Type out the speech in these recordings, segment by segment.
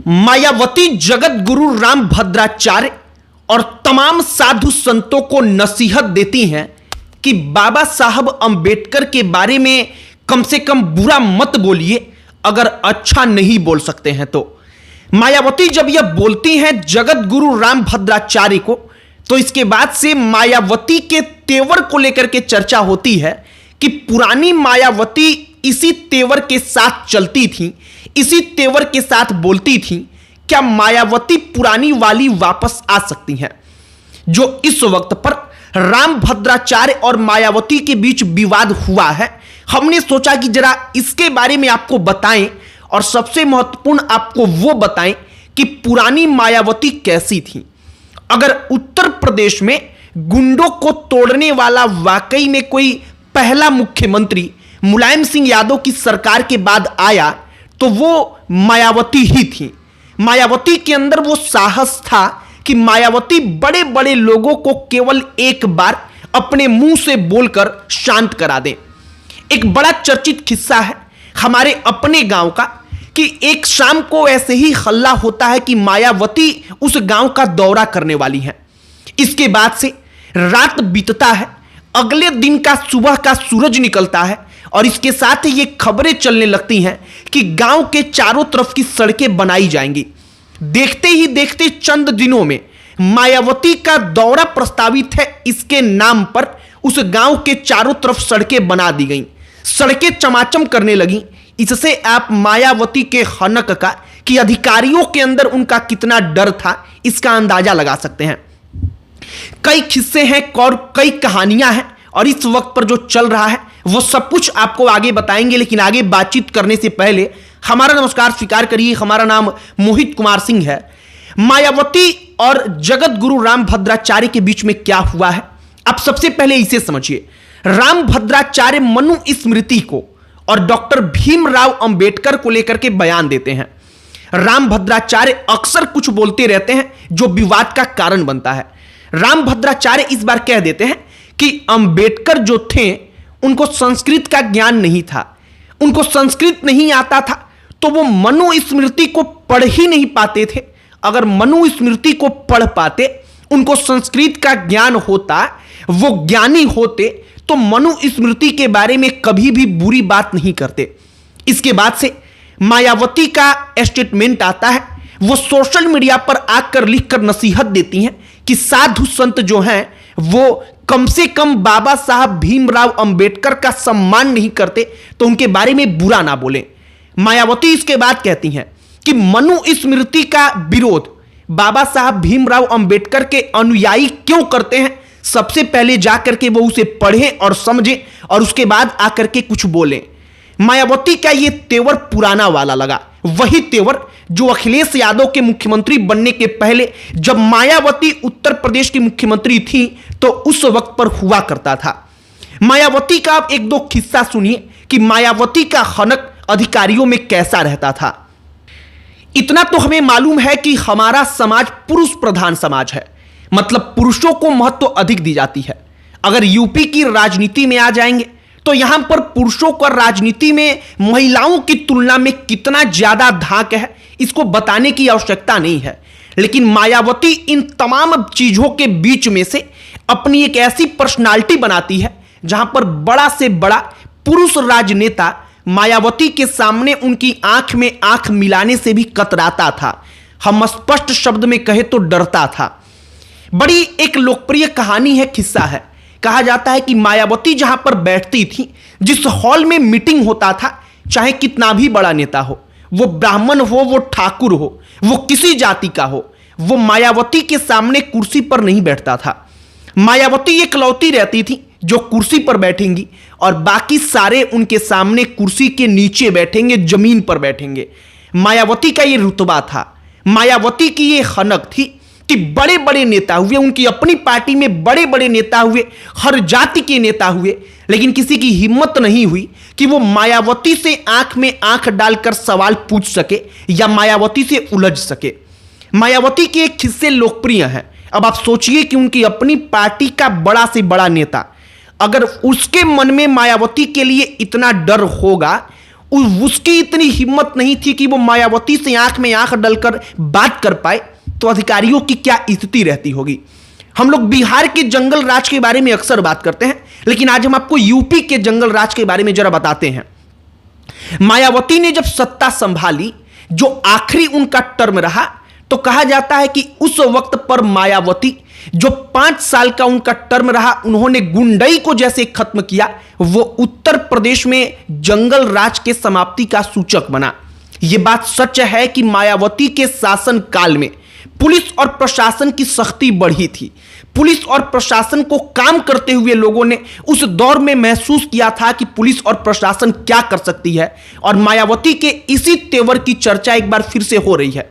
मायावती जगत गुरु राम भद्राचार्य और तमाम साधु संतों को नसीहत देती हैं कि बाबा साहब अंबेडकर के बारे में कम से कम बुरा मत बोलिए, अगर अच्छा नहीं बोल सकते हैं तो। मायावती जब यह बोलती हैं जगत गुरु राम भद्राचार्य को, तो इसके बाद से मायावती के तेवर को लेकर के चर्चा होती है कि पुरानी मायावती इसी तेवर के साथ चलती थी, इसी तेवर के साथ बोलती थी। क्या मायावती पुरानी वाली वापस आ सकती हैं? जो इस वक्त पर राम भद्राचार्य और मायावती के बीच विवाद हुआ है, हमने सोचा कि जरा इसके बारे में आपको बताएं और सबसे महत्वपूर्ण आपको वो बताएं कि पुरानी मायावती कैसी थी। अगर उत्तर प्रदेश में गुंडों को तोड़ने वाला वाकई में कोई पहला मुख्यमंत्री मुलायम सिंह यादव की सरकार के बाद आया तो वो मायावती ही थी। मायावती के अंदर वो साहस था कि मायावती बड़े बड़े लोगों को केवल एक बार अपने मुंह से बोलकर शांत करा दे। एक बड़ा चर्चित किस्सा है हमारे अपने गांव का कि एक शाम को ऐसे ही हल्ला होता है कि मायावती उस गांव का दौरा करने वाली है। इसके बाद से रात बीतता है, अगले दिन का सुबह का सूरज निकलता है और इसके साथ ही ये खबरें चलने लगती हैं कि गांव के चारों तरफ की सड़कें बनाई जाएंगी। देखते ही देखते चंद दिनों में मायावती का दौरा प्रस्तावित है, इसके नाम पर उस गांव के चारों तरफ सड़कें बना दी गईं, सड़कें चमाचम करने लगी। इससे आप मायावती के हनक का कि अधिकारियों के अंदर उनका कितना डर था इसका अंदाजा लगा सकते हैं। कई किस्से हैं और कई कहानियां हैं और इस वक्त पर जो चल रहा है वो सब कुछ आपको आगे बताएंगे। लेकिन आगे बातचीत करने से पहले हमारा नमस्कार स्वीकार करिए। हमारा नाम मोहित कुमार सिंह है। मायावती और जगत गुरु राम भद्राचार्य के बीच में क्या हुआ है, आप सबसे पहले इसे समझिए। राम भद्राचार्य मनु स्मृति को और डॉक्टर भीमराव अंबेडकर को लेकर के बयान देते हैं। राम भद्राचार्य अक्सर कुछ बोलते रहते हैं जो विवाद का कारण बनता है। राम भद्राचार्य इस बार कह देते हैं कि अंबेडकर जो थे उनको संस्कृत का ज्ञान नहीं था, उनको संस्कृत नहीं आता था, तो वो मनु स्मृति को पढ़ ही नहीं पाते थे। अगर मनु स्मृति को पढ़ पाते, उनको संस्कृत का ज्ञान होता, वो ज्ञानी होते, तो मनु स्मृति के बारे में कभी भी बुरी बात नहीं करते। इसके बाद से मायावती का स्टेटमेंट आता है। वो सोशल मीडिया पर आकर लिखकर नसीहत देती हैं कि साधु संत जो हैं वो कम से कम बाबा साहब भीमराव अंबेडकर का सम्मान नहीं करते तो उनके बारे में बुरा ना बोलें। मायावती इसके बाद कहती हैं कि मनु स्मृति का विरोध बाबा साहब भीमराव अंबेडकर के अनुयायी क्यों करते हैं, सबसे पहले जाकर के वो उसे पढ़ें और समझें और उसके बाद आकर के कुछ बोलें। मायावती का ये तेवर पुराना वाला लगा, वही तेवर जो अखिलेश यादव के मुख्यमंत्री बनने के पहले जब मायावती उत्तर प्रदेश की मुख्यमंत्री थी तो उस वक्त पर हुआ करता था। मायावती का आप एक दो किस्सा सुनिए कि मायावती का हनक अधिकारियों में कैसा रहता था। इतना तो हमें मालूम है कि हमारा समाज पुरुष प्रधान समाज है, मतलब पुरुषों को महत्व अधिक दी जाती है। अगर यूपी की राजनीति में आ जाएंगे तो यहां पर पुरुषों का राजनीति में महिलाओं की तुलना में कितना ज्यादा धाक है इसको बताने की आवश्यकता नहीं है। लेकिन मायावती इन तमाम चीजों के बीच में से अपनी एक ऐसी पर्सनालिटी बनाती है जहां पर बड़ा से बड़ा पुरुष राजनेता मायावती के सामने उनकी आंख में आंख मिलाने से भी कतराता था, हम स्पष्ट शब्द में कहे तो डरता था। बड़ी एक लोकप्रिय कहानी है, किस्सा है। कहा जाता है कि मायावती जहां पर बैठती थी, जिस हॉल में मीटिंग होता था, चाहे कितना भी बड़ा नेता हो, वो ब्राह्मण हो, वो ठाकुर हो, वो किसी जाति का हो, वो मायावती के सामने कुर्सी पर नहीं बैठता था। मायावती एकलौती रहती थी जो कुर्सी पर बैठेंगी और बाकी सारे उनके सामने कुर्सी के नीचे बैठेंगे, जमीन पर बैठेंगे। मायावती का ये रुतबा था, मायावती की ये हनक थी कि बड़े बड़े नेता हुए, उनकी अपनी पार्टी में बड़े बड़े नेता हुए, हर जाति के नेता हुए, लेकिन किसी की हिम्मत नहीं हुई कि वो मायावती से आंख में आंख डालकर सवाल पूछ सके या मायावती से उलझ सके। मायावती के एक किस्से लोकप्रिय हैं। अब आप सोचिए कि उनकी अपनी पार्टी का बड़ा से बड़ा नेता, अगर उसके मन में मायावती के लिए इतना डर होगा, उसकी इतनी हिम्मत नहीं थी कि वो मायावती से आंख में आंख डालकर बात कर पाए, तो अधिकारियों की क्या स्थिति रहती होगी। हम लोग बिहार के जंगल राज के बारे में अक्सर बात करते हैं, लेकिन आज हम आपको यूपी के जंगल राज के बारे में जरा बताते हैं। मायावती ने जब सत्ता संभाली, जो आखिरी उनका टर्म रहा, तो कहा जाता है कि उस वक्त पर मायावती जो 5 साल का उनका टर्म रहा, उन्होंने गुंडई को जैसे खत्म किया, वो उत्तर प्रदेश में जंगल राज के समाप्ति का सूचक बना। यह बात सच है कि मायावती के शासन काल में पुलिस और प्रशासन की सख्ती बढ़ी थी। पुलिस और प्रशासन को काम करते हुए लोगों ने उस दौर में महसूस किया था कि पुलिस और प्रशासन क्या कर सकती है, और मायावती के इसी तेवर की चर्चा एक बार फिर से हो रही है।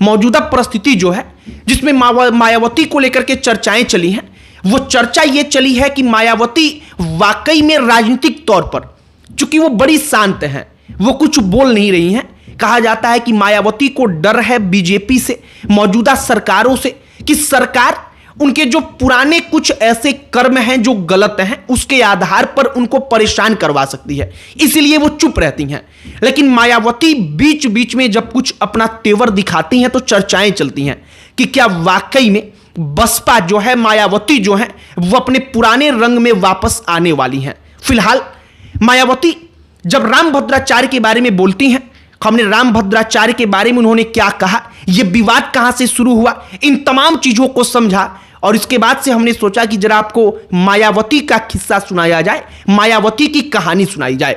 मौजूदा परिस्थिति जो है, जिसमें मायावती को लेकर के चर्चाएं चली हैं, वो चर्चा ये चली है कि मायावती वाकई में राजनीतिक तौर पर, चूंकि वो बड़ी शांत हैं, वो कुछ बोल नहीं रही हैं। कहा जाता है कि मायावती को डर है बीजेपी से, मौजूदा सरकारों से, कि सरकार उनके जो पुराने कुछ ऐसे कर्म हैं जो गलत हैं, उसके आधार पर उनको परेशान करवा सकती है, इसलिए वो चुप रहती हैं। लेकिन मायावती बीच बीच में जब कुछ अपना तेवर दिखाती हैं, तो चर्चाएं चलती हैं कि क्या वाकई में बसपा जो है, मायावती जो है, वो अपने पुराने रंग में वापस आने वाली हैं। फिलहाल मायावती जब रामभद्राचार्य के बारे में बोलती हैं, हमने रामभद्राचार्य के बारे में उन्होंने क्या कहा, यह विवाद कहां से शुरू हुआ, इन तमाम चीजों को समझा, और इसके बाद से हमने सोचा कि जरा आपको मायावती का किस्सा सुनाया जाए, मायावती की कहानी सुनाई जाए।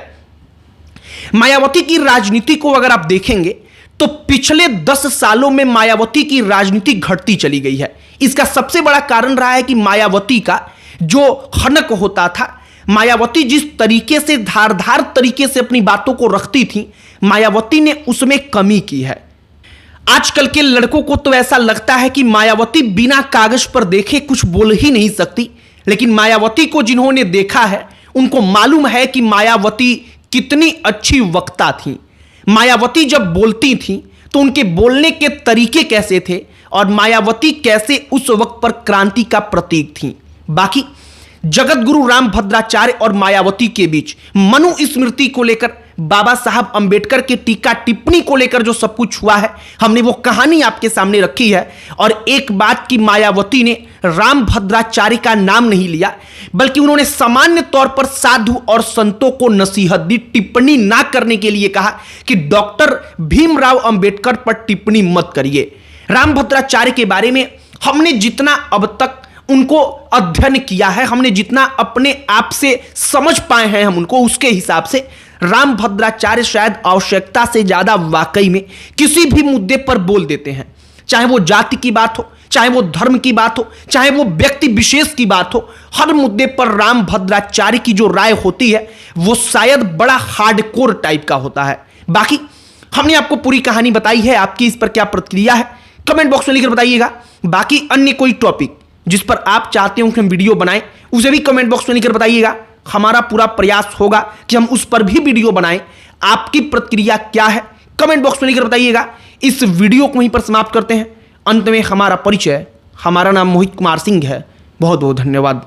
मायावती की राजनीति को अगर आप देखेंगे तो पिछले 10 सालों में मायावती की राजनीति घटती चली गई है। इसका सबसे बड़ा कारण रहा है कि मायावती का जो हनक होता था, मायावती जिस तरीके से धारदार तरीके से अपनी बातों को रखती थी, मायावती ने उसमें कमी की है। आजकल के लड़कों को तो ऐसा लगता है कि मायावती बिना कागज पर देखे कुछ बोल ही नहीं सकती, लेकिन मायावती को जिन्होंने देखा है, उनको मालूम है कि मायावती कितनी अच्छी वक्ता थी। मायावती जब बोलती थी तो उनके बोलने के तरीके कैसे थे, और मायावती कैसे उस वक्त पर क्रांति का प्रतीक थी। बाकी जगत गुरु रामभद्राचार्य और मायावती के बीच मनुस्मृति को लेकर, बाबा साहब अंबेडकर के टीका टिप्पणी को लेकर जो सब कुछ हुआ है, हमने वो कहानी आपके सामने रखी है। और एक बात की, मायावती ने रामभद्राचार्य का नाम नहीं लिया, बल्कि उन्होंने सामान्य तौर पर साधु और संतों को नसीहत दी, टिप्पणी ना करने के लिए कहा कि डॉक्टर भीमराव अंबेडकर पर टिप्पणी मत करिए। रामभद्राचार्य के बारे में हमने जितना अब तक उनको अध्ययन किया है, हमने जितना अपने आप से समझ पाए हैं हम उनको, उसके हिसाब से रामभद्राचार्य शायद आवश्यकता से ज्यादा वाकई में किसी भी मुद्दे पर बोल देते हैं। चाहे वो जाति की बात हो, चाहे वो धर्म की बात हो, चाहे वो व्यक्ति विशेष की बात हो, हर मुद्दे पर रामभद्राचार्य की जो राय होती है वो शायद बड़ा हार्डकोर टाइप का होता है। बाकी हमने आपको पूरी कहानी बताई है, आपकी इस पर क्या प्रतिक्रिया है कमेंट बॉक्स में लिखकर बताइएगा। बाकी अन्य कोई टॉपिक जिस पर आप चाहते हो कि हम वीडियो बनाएं, उसे भी कमेंट बॉक्स में लिखकर बताइएगा। हमारा पूरा प्रयास होगा कि हम उस पर भी वीडियो बनाएं। आपकी प्रतिक्रिया क्या है कमेंट बॉक्स में लिखकर बताइएगा। इस वीडियो को वहीं पर समाप्त करते हैं। अंत में हमारा परिचय, हमारा नाम मोहित कुमार सिंह है। बहुत बहुत धन्यवाद।